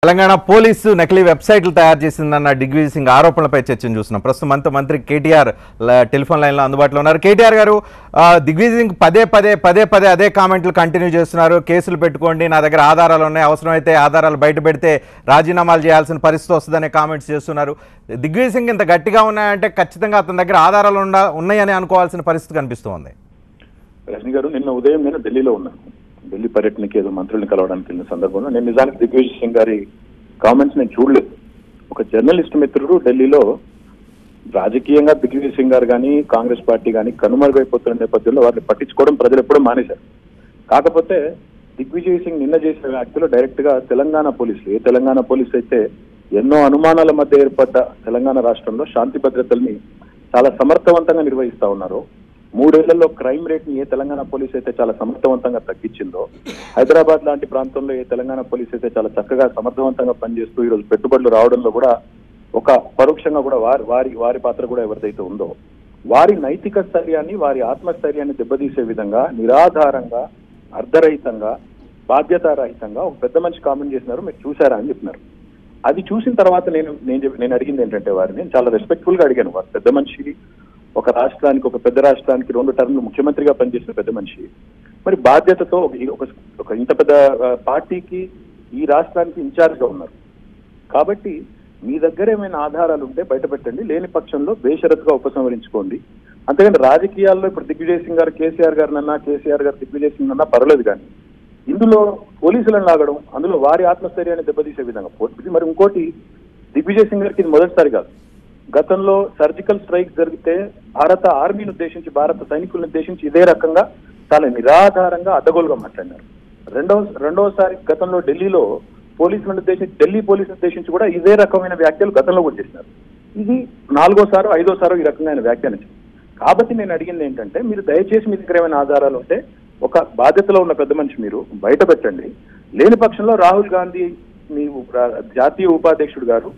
Telangana police నకిలీ వెబ్సైట్లు తయారు చేసిందన్న దిగ్విజయ్ సింగ్ ఆరోపణలపై చర్చను చూస్తున్నాం. ప్రస్తుతం మనతో మంత్రి కేటీఆర్ టెలిఫోన్ లైన్లో అందుబాటులో ఉన్నారు. కేటీఆర్ గారు, దిగ్విజయ్ సింగ్ పదే అదే కామెంట్లు కంటిన్యూ చేస్తున్నారు. కేసులు పెట్టుకోండి, నా దగ్గర ఆధారాలు ఉన్నాయి, అవసరమైతే ఆధారాలు బయట పెడితే రాజీనామాలు చేయాల్సిన పరిస్థితి వస్తుందనే కామెంట్స్ చేస్తున్నారు. దిగ్విజయ్ సింగ్ ఇంత గట్టిగా ఉన్నాయంటే ఖచ్చితంగా అతని దగ్గర ఆధారాలు ఉన్నాయని అనుకోవాల్సిన పరిస్థితి కనిపిస్తోంది. రజనీ గారు, నిన్న ఉదయం నేను ఢిల్లీలో ఉన్నాను. ఢిల్లీ పర్యటనకి ఏదో మంత్రుల్ని కలవడానికి వెళ్ళిన సందర్భంలో నేను నిజానికి దిగ్విజయ్ సింగ్ గారి కామెంట్స్ నేను చూడలేదు. ఒక జర్నలిస్ట్ మిత్రుడు ఢిల్లీలో రాజకీయంగా దిగ్విజయ్ సింగ్ గారు కానీ కాంగ్రెస్ పార్టీ కానీ కనుమరుగైపోతున్న నేపథ్యంలో వారిని పట్టించుకోవడం ప్రజలు ఎప్పుడూ మానేశారు. కాకపోతే దిగ్విజయ్ సింగ్ నిన్న చేసిన వ్యాఖ్యలో డైరెక్ట్ గా తెలంగాణ పోలీసులు, ఏ తెలంగాణ పోలీసు అయితే ఎన్నో అనుమానాల మధ్య ఏర్పడ్డ తెలంగాణ రాష్ట్రంలో శాంతి భద్రతల్ని చాలా సమర్థవంతంగా నిర్వహిస్తా ఉన్నారు. 3 ఏళ్లలో క్రైమ్ రేట్ ని ఏ తెలంగాణ పోలీస్ అయితే చాలా సమర్థవంతంగా తగ్గించిందో, హైదరాబాద్ లాంటి ప్రాంతంలో ఏ తెలంగాణ పోలీస్ అయితే చాలా చక్కగా సమర్థవంతంగా పనిచేస్తూ ఈరోజు పెట్టుబడులు రావడంలో కూడా ఒక పరోక్షంగా కూడా వారి పాత్ర కూడా ఎవరిదైతే ఉందో వారి నైతిక స్థైర్యాన్ని, వారి ఆత్మస్థైర్యాన్ని దెబ్బతీసే విధంగా నిరాధారంగా, అర్ధరహితంగా, బాధ్యతారహితంగా ఒక పెద్ద మనిషి కామెంట్ చేసినారు. మీరు చూసారా అని చెప్పినారు. అది చూసిన తర్వాత నేను అడిగింది ఏంటంటే, వారిని నేను చాలా రెస్పెక్ట్ఫుల్ గా అడిగాను. వారు పెద్ద మనిషి, ఒక రాష్ట్రానికి, ఒక పెద్ద రాష్ట్రానికి 2 టర్మ్లు ముఖ్యమంత్రిగా పనిచేసిన పెద్ద మనిషి, మరి బాధ్యతతో ఒక ఇంత పెద్ద పార్టీకి, ఈ రాష్ట్రానికి ఇన్ఛార్జ్ గా ఉన్నారు. కాబట్టి మీ దగ్గర ఏమైనా ఆధారాలు ఉంటే బయట పెట్టండి, లేని పక్షంలో బేషరతుగా ఉపసంహరించుకోండి. అంతేగాని రాజకీయాల్లో ఇప్పుడు దిగ్విజయ్ సింగ్ గారు కేసీఆర్ గారు దిగ్విజయ్ సింగ్ అన్నా పర్వాలేదు, కానీ ఇందులో పోలీసులను లాగడం, అందులో వారి ఆత్మస్థైర్యాన్ని దెబ్బతీసే విధంగా. మరి ఇంకోటి, దిగ్విజయ్ సింగ్ గారికి ఇది మొదటిసారి కాదు. గతంలో సర్జికల్ స్ట్రైక్ జరిగితే భారత ఆర్మీని ఉద్దేశించి, భారత సైనికులను ఉద్దేశించి ఇదే రకంగా చాలా నిరాధారంగా అడ్డగోలుగా మాట్లాడినారు. రెండవసారి గతంలో ఢిల్లీలో పోలీసులను ఉద్దేశించి, ఢిల్లీ పోలీసులను ఉద్దేశించి కూడా ఇదే రకమైన వ్యాఖ్యలు గతంలో కూడా చేసినారు. ఇది 4వసారో 5వసారో ఈ రకంగా వ్యాఖ్యానించారు. కాబట్టి నేను అడిగింది ఏంటంటే, మీరు దయచేసి మీ దగ్గర ఏమైనా ఆధారాలు ఉంటే ఒక బాధ్యతలో ఉన్న పెద్ద మనిషి మీరు బయట పెట్టండి. లేని పక్షంలో రాహుల్ గాంధీ, మీ జాతీయ ఉపాధ్యక్షుడు గారు,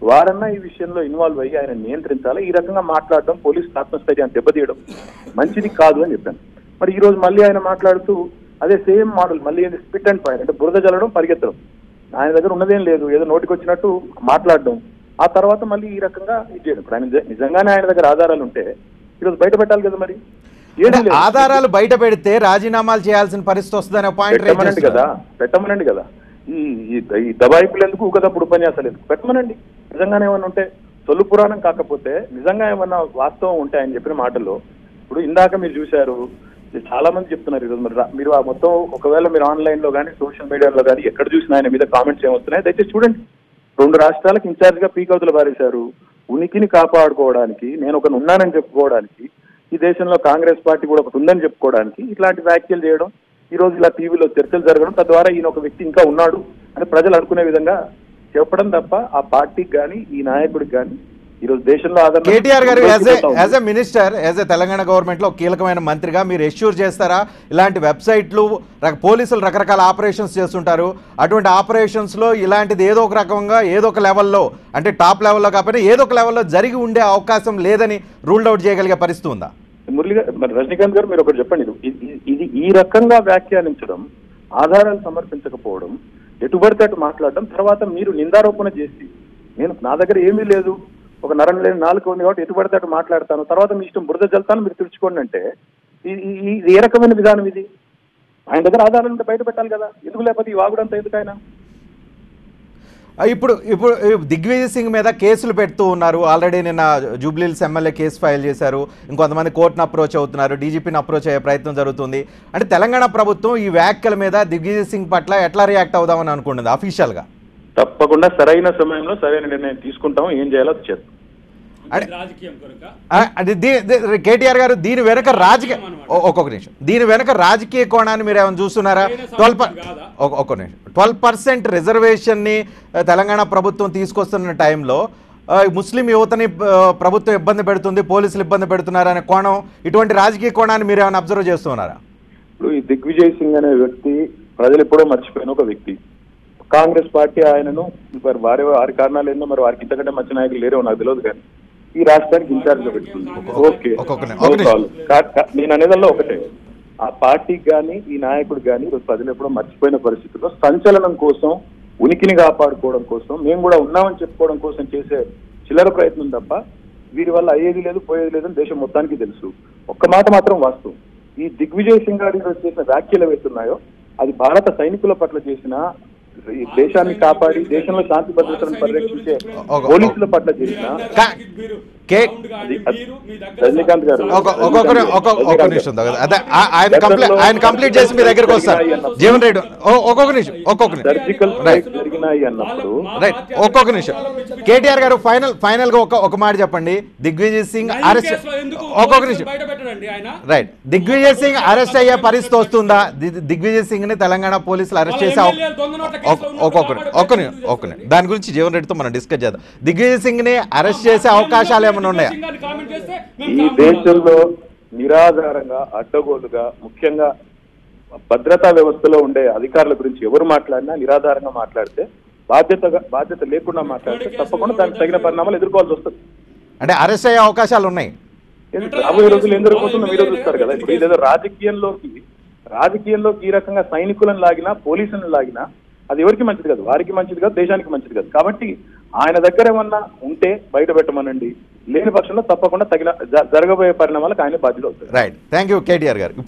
వారన్నా ఈ విషయంలో ఇన్వాల్వ్ అయ్యి ఆయన నియంత్రించాలి. ఈ రకంగా మాట్లాడడం, పోలీసు ఆత్మస్థైర్యాన్ని దెబ్బతీయడం మంచిది కాదు అని చెప్పాను. మరి ఈ రోజు మళ్ళీ ఆయన మాట్లాడుతూ అదే సేమ్ మోడల్, మళ్ళీ స్పిట్ అండ్ ఫైర్, అంటే బురద జల్లడం, పరిగెత్తడం. ఆయన దగ్గర ఉన్నదేం లేదు, ఏదో నోటికి వచ్చినట్టు మాట్లాడడం, ఆ తర్వాత మళ్ళీ ఈ రకంగా ఇది చేయడం. ఇప్పుడు ఆయన నిజంగానే ఆయన దగ్గర ఆధారాలు ఉంటే ఈరోజు బయట పెట్టాలి కదా. మరి ఆధారాలు బయట పెడితే రాజీనామాలు చేయాల్సిన పరిస్థితి వస్తుందనే పాయింట్ పెట్టమనండి కదా. ఈ దబాయింపులు ఎందుకు, ఊకదప్పుడు ఉపన్యాసాలు ఎందుకు, పెట్టమనండి. నిజంగానే ఏమన్నా ఉంటే, తొలి పురాణం కాకపోతే నిజంగా ఏమన్నా వాస్తవం ఉంటే ఆయన చెప్పిన మాటల్లో. ఇప్పుడు ఇందాక మీరు చూశారు, చాలా మంది చెప్తున్నారు ఈరోజు. మీరు ఆ మొత్తం ఒకవేళ మీరు ఆన్లైన్ లో కానీ సోషల్ మీడియాలో కానీ ఎక్కడ చూసినా ఆయన మీద కామెంట్స్ ఏమొస్తున్నాయి దయచేసి చూడండి. 2 రాష్ట్రాలకు ఇన్ఛార్జ్ గా పీకవుతులు పారేశారు. ఉనికిని కాపాడుకోవడానికి, నేను ఒకటి ఉన్నానని చెప్పుకోవడానికి, ఈ దేశంలో కాంగ్రెస్ పార్టీ కూడా ఒకటి ఉందని చెప్పుకోవడానికి ఇట్లాంటి వ్యాఖ్యలు చేయడం, ఈ రోజు ఇలా టీవీలో చర్చలు జరగడం, తద్వారా ఈయన ఒక వ్యక్తి ఇంకా ఉన్నాడు అని ప్రజలు అనుకునే విధంగా చెప్పడం తప్ప ఆ పార్టీకి కానీ ఈ నాయకుడికి కానీ ఈరోజు దేశంలో కేటీఆర్ గారు as a minister, as a Telangana government లో కీలకమైన మంత్రిగా మీరు ఎష్యూర్ చేస్తారా, ఇలాంటి వెబ్సైట్లు పోలీసులు రకరకాల ఆపరేషన్స్ చేస్తుంటారు, అటువంటి ఆపరేషన్స్ లో ఇలాంటిది ఏదో ఒక రకంగా ఏదో ఒక లెవెల్లో, అంటే టాప్ లెవెల్లో కాకపోయినా ఏదో ఒక లెవెల్లో జరిగి ఉండే అవకాశం లేదని రూల్డ్ అవుట్ చేయగలిగే పరిస్థితి ఉందా? రజనీకాంత్ గారు, మీరు ఒకటి చెప్పండి. ఇది ఈ రకంగా వ్యాఖ్యానించడం, ఆధారాలు సమర్పించకపోవడం, ఎటుబడితే అటు మాట్లాడడం, తర్వాత మీరు నిందారోపణ చేసి నా దగ్గర ఏమీ లేదు, ఒక నరం లేని నాలుగు ఉంది కాబట్టి ఎటుబడితే అటు మాట్లాడతాను, తర్వాత మీ ఇష్టం బురద జల్తాను మీరు తెచ్చుకోండి అంటే ఇది ఏ రకమైన విధానం ఇది? ఆయన దగ్గర ఆధారాలు ఉంటే బయట పెట్టాలి కదా. ఎందుకు లేకపోతే ఈ వాగుడంతా ఎందుకు ఆయన? ఇప్పుడు దిగ్విజయ్ సింగ్ మీద కేసులు పెడుతూ ఉన్నారు. ఆల్రెడీ నిన్న జూబ్లీహిల్స్ ఎమ్మెల్యే కేసు ఫైల్ చేశారు. ఇంకొంతమంది కోర్టును అప్రోచ్ అవుతున్నారు, డీజీపీని అప్రోచ్ అయ్యే ప్రయత్నం జరుగుతుంది. అంటే తెలంగాణ ప్రభుత్వం ఈ వ్యాఖ్యల మీద దిగ్విజయ్ సింగ్ పట్ల ఎట్లా రియాక్ట్ అవుదామని అనుకుంటుంది అఫీషియల్ గా? తప్పకుండా సరైన సమయంలో సరైన నిర్ణయం తీసుకుంటాం. ఏం చేయాలో చేస్తాం. కేటీఆర్ గారు, దీని వెనక ఒక్కొక్క నిమిషం, దీని వెనక రాజకీయ కోణాన్ని మీరు ఏమైనా చూస్తున్నారా? 12% రిజర్వేషన్ ని తెలంగాణ ప్రభుత్వం తీసుకొస్తున్న టైంలో ముస్లిం యువతని ప్రభుత్వం ఇబ్బంది పెడుతుంది, పోలీసులు ఇబ్బంది పెడుతున్నారు అనే కోణం, ఇటువంటి రాజకీయ కోణాన్ని మీరు ఏమైనా అబ్జర్వ్ చేస్తున్నారా? ఇప్పుడు ఈ దిగ్విజయ్ సింగ్ అనే వ్యక్తి ప్రజలు ఎప్పుడో మర్చిపోయిన ఒక వ్యక్తి. కాంగ్రెస్ పార్టీ ఆయనను వారి కారణాలు ఏందో, మరి వారికి ఇంతకంటే మంచి నాయకులు లేరో నాకు తెలియదు, కానీ ఈ రాష్ట్రానికి ఇన్ఛార్జ్ గా పెట్టుకుంది. ఓకే, నేను అనేదల్లో ఒకటే, ఆ పార్టీకి కానీ ఈ నాయకుడికి కానీ ప్రజలు ఎప్పుడో మర్చిపోయిన పరిస్థితుల్లో సంచలనం కోసం ఉనికిని కాపాడుకోవడం కోసం, మేము కూడా ఉన్నామని చెప్పుకోవడం కోసం చేసే చిల్లర ప్రయత్నం తప్ప వీరి వల్ల అయ్యేది లేదు, పోయేది లేదని దేశం మొత్తానికి తెలుసు. ఒక్క మాట మాత్రం వాస్తవం, ఈ దిగ్విజయ్ సింగ్ గారి చేసిన వ్యాఖ్యలు ఏవైతున్నాయో అది భారత సైనికుల పట్ల చేసిన, ఈ దేశాన్ని కాపాడి దేశంలో శాంతి భద్రతలను పరిరక్షించే పోలీసుల పట్ల చేసిన రజనీకాంత్ గారు ఒక్కొక్క నిమిషం ఆయన కంప్లీట్ చేసి మీ దగ్గరకు వస్తారు. జీవన్ రెడ్డి ఒక్కొక్క నిమిషం సర్జికల్ స్ట్రైక్ జరిగినాయి అన్నప్పుడు రైట్ ఒక్కొక్క నిమిషం. కేటీఆర్ గారు ఫైనల్ గా ఒక మాట చెప్పండి. దిగ్విజయ్ సింగ్ అరెస్ట్, ఒక్కొక్క నిమిషం రైట్, దిగ్విజయ్ సింగ్ అరెస్ట్ అయ్యే పరిస్థితి వస్తుందా? దిగ్విజయ్ సింగ్ ని తెలంగాణ పోలీసులు అరెస్ట్ చేసే ఒక్క నిమిషం దాని గురించి జీవన్ రెడ్డితో మనం డిస్కస్ చేద్దాం. దిగ్విజయ్ సింగ్ ని అరెస్ట్ చేసే అవకాశాలు ఏమైనా ఉన్నాయా? ఈ దేశంలో నిరాధారంగా అడ్డగోలుగా ముఖ్యంగా భద్రతా వ్యవస్థలో ఉండే అధికారుల గురించి ఎవరు మాట్లాడినా నిరాధారంగా మాట్లాడితే, బాధ్యత లేకుండా మాట్లాడితే తప్పకుండా దానికి తగిన పరిణామాలు ఎదుర్కోవాల్సి వస్తుంది. అంటే అరెస్ట్ అయ్యే అవకాశాలు ఉన్నాయి. రాబోయే రోజులు ఏం జరుగుతుందో మీరు చూస్తారు కదా. ఇప్పుడు ఇదేదో రాజకీయంలోకి ఈ రకంగా సైనికులను లాగినా పోలీసులను లాగినా అది ఎవరికి మంచిది కాదు, వారికి మంచిది కాదు, దేశానికి మంచిది కాదు. కాబట్టి ఆయన దగ్గర ఏమన్నా ఉంటే బయట పెట్టమనండి, లేని పక్షంలో తప్పకుండా తగిన జరగబోయే పరిణామాలకు ఆయన బాధ్యత అవుతుంది. రైట్, థ్యాంక్ యూ కేటీఆర్ గారు.